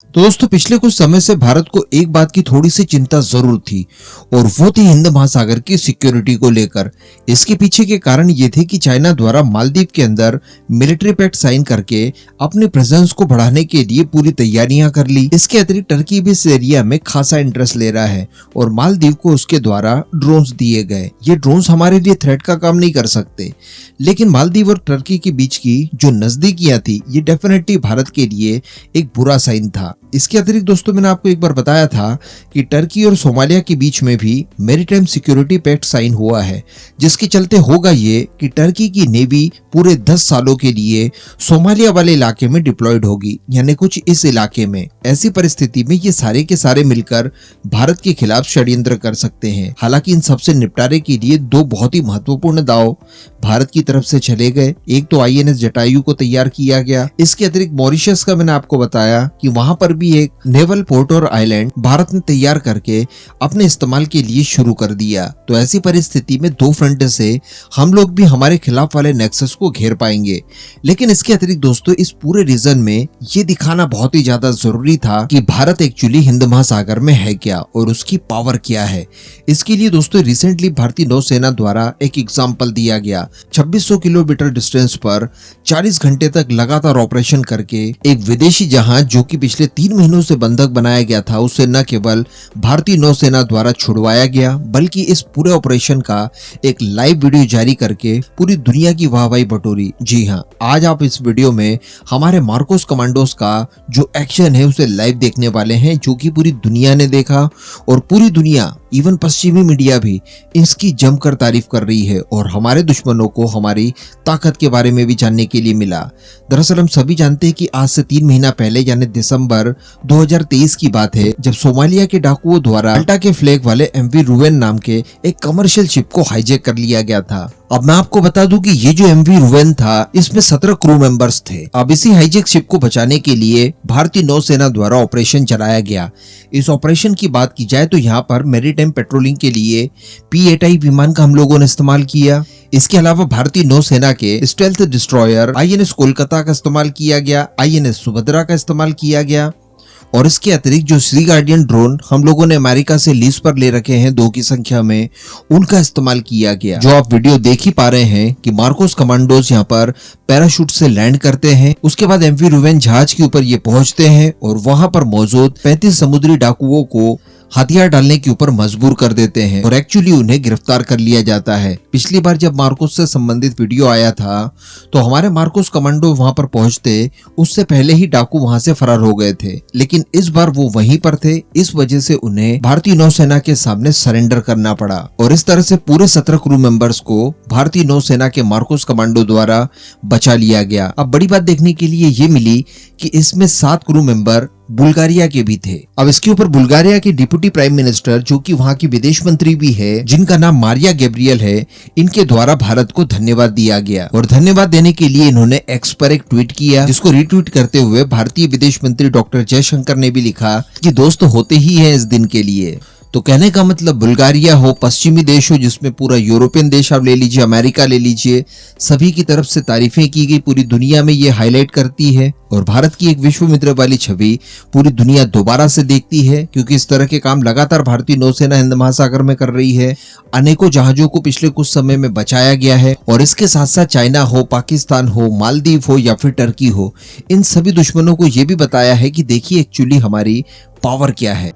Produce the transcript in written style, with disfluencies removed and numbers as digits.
तो दोस्तों पिछले कुछ समय से भारत को एक बात की थोड़ी सी चिंता जरूर थी और वो थी हिंद महासागर की सिक्योरिटी को लेकर। इसके पीछे के कारण ये थे कि चाइना द्वारा मालदीव के अंदर मिलिट्री पैक्ट साइन करके अपने प्रेजेंस को बढ़ाने के लिए पूरी तैयारियां कर ली। इसके अतिरिक्त टर्की भी इस एरिया में खासा इंटरेस्ट ले रहा है और मालदीव को उसके द्वारा ड्रोन्स दिए गए। ये ड्रोन्स हमारे लिए थ्रेट का काम नहीं कर सकते, लेकिन मालदीव और टर्की के बीच की जो नजदीकियां थी ये डेफिनेटली भारत के लिए एक बुरा साइन था। इसके अतिरिक्त दोस्तों मैंने आपको एक बार बताया था कि टर्की और सोमालिया के बीच में भी मैरीटाइम सिक्योरिटी पैक्ट साइन हुआ है, जिसके चलते होगा ये कि टर्की की नेवी पूरे 10 सालों के लिए सोमालिया वाले इलाके में डिप्लॉयड होगी, यानी कुछ इस इलाके में। ऐसी परिस्थिति में ये सारे के सारे मिलकर भारत के खिलाफ षड्यंत्र कर सकते हैं। हालांकि इन सबसे निपटारे के लिए दो बहुत ही महत्वपूर्ण दाव भारत की तरफ से चले गए। एक तो INS जटायु को तैयार किया गया। इसके अतिरिक्त मॉरिशस का मैंने आपको बताया कि वहां पर भी एक नेवल पोर्ट और आइलैंड भारत ने तैयार करके अपने इस्तेमाल के लिए शुरू कर दिया। तो ऐसी परिस्थिति में दो फ्रंट से हम लोग भी हमारे खिलाफ वाले नेक्सस को घेर पाएंगे। लेकिन इसके अतिरिक्त दोस्तों इस पूरे रीजन में ये दिखाना बहुत ही ज्यादा जरूरी था कि भारत एक्चुअली हिंद महासागर में है क्या और उसकी पावर क्या है। इसके लिए दोस्तों रिसेंटली भारतीय नौसेना द्वारा एक एग्जाम्पल दिया गया। 2600 किलोमीटर डिस्टेंस पर 40 घंटे तक लगातार ऑपरेशन करके एक विदेशी जहाज जो कि पिछले 3 महीनों से बंधक बनाया गया था, उसे न केवल भारतीय नौसेना द्वारा छुड़वाया गया बल्कि इस पूरे ऑपरेशन का एक लाइव वीडियो जारी करके पूरी दुनिया की वाहवाही बटोरी। जी हाँ, आज आप इस वीडियो में हमारे मार्कोस कमांडोज का जो एक्शन है उसे लाइव देखने वाले हैं, जो कि पूरी दुनिया ने देखा और पूरी दुनिया इवन पश्चिमी मीडिया भी इसकी जमकर तारीफ कर रही है और हमारे दुश्मनों को हमारी ताकत के बारे में भी जानने के लिए मिला। दरअसल हम सभी जानते हैं कि आज से 3 महीना पहले यानी दिसंबर 2023 की बात है, जब सोमालिया के डाकुओं द्वारा माल्टा के फ्लैग वाले MV रुवेन नाम के एक कमर्शियल शिप को हाईजैक कर लिया गया था। अब मैं आपको बता दूं कि ये जो MV रुवेन था इसमें 17 क्रू मेंबर्स थे। अब इसी हाईजैक शिप को बचाने के लिए भारतीय नौसेना द्वारा ऑपरेशन चलाया गया। इस ऑपरेशन की बात की जाए तो यहाँ पर मैरीटाइम पेट्रोलिंग के लिए P-8I विमान का हम लोगों ने इस्तेमाल किया। इसके अलावा भारतीय नौसेना के स्टेल्थ डिस्ट्रॉयर INS कोलकाता का इस्तेमाल किया गया, INS सुभद्रा का इस्तेमाल किया गया और इसके अतिरिक्त जो सी गार्डियन ड्रोन हम लोगों ने अमेरिका से लीज पर ले रखे हैं 2 की संख्या में, उनका इस्तेमाल किया गया। जो आप वीडियो देख ही पा रहे हैं कि मार्कोस कमांडोज यहाँ पर पैराशूट से लैंड करते हैं, उसके बाद MV रुवेन जहाज के ऊपर ये पहुंचते हैं और वहां पर मौजूद 35 समुद्री डाकुओं को हथियार डालने के ऊपर मजबूर कर देते हैं और एक्चुअली उन्हें गिरफ्तार कर लिया जाता है। पिछली बार जब मार्कोस से संबंधित वीडियो आया था तो हमारे मार्कोस कमांडो वहां पर पहुंचते उससे पहले ही डाकू वहां से फरार हो गए थे, लेकिन इस बार वो वहीं पर थे। इस वजह से उन्हें भारतीय नौसेना के सामने सरेंडर करना पड़ा और इस तरह से पूरे 17 क्रू मेंबर्स को भारतीय नौसेना के मार्कोस कमांडो द्वारा बचा लिया गया। अब बड़ी बात देखने के लिए ये मिली कि इसमें 7 क्रू मेंबर बुल्गारिया के भी थे। अब इसके ऊपर बुल्गारिया के डिप्टी प्राइम मिनिस्टर जो कि वहां की विदेश मंत्री भी है, जिनका नाम मारिया गैब्रियल है, इनके द्वारा भारत को धन्यवाद दिया गया और धन्यवाद देने के लिए इन्होंने एक्स पर एक ट्वीट किया, जिसको रीट्वीट करते हुए भारतीय विदेश मंत्री डॉक्टर जयशंकर ने भी लिखा कि दोस्त होते ही है इस दिन के लिए। तो कहने का मतलब बुल्गारिया हो, पश्चिमी देश हो, जिसमें पूरा यूरोपियन देश आप ले लीजिए, अमेरिका ले लीजिए, सभी की तरफ से तारीफें की गई। पूरी दुनिया में ये हाईलाइट करती है और भारत की एक विश्व मित्र वाली छवि पूरी दुनिया दोबारा से देखती है, क्योंकि इस तरह के काम लगातार भारतीय नौसेना हिंद महासागर में कर रही है। अनेकों जहाजों को पिछले कुछ समय में बचाया गया है और इसके साथ साथ चाइना हो, पाकिस्तान हो, मालदीव हो या फिर टर्की हो, इन सभी दुश्मनों को ये भी बताया है कि देखिए एक्चुअली हमारी पावर क्या है।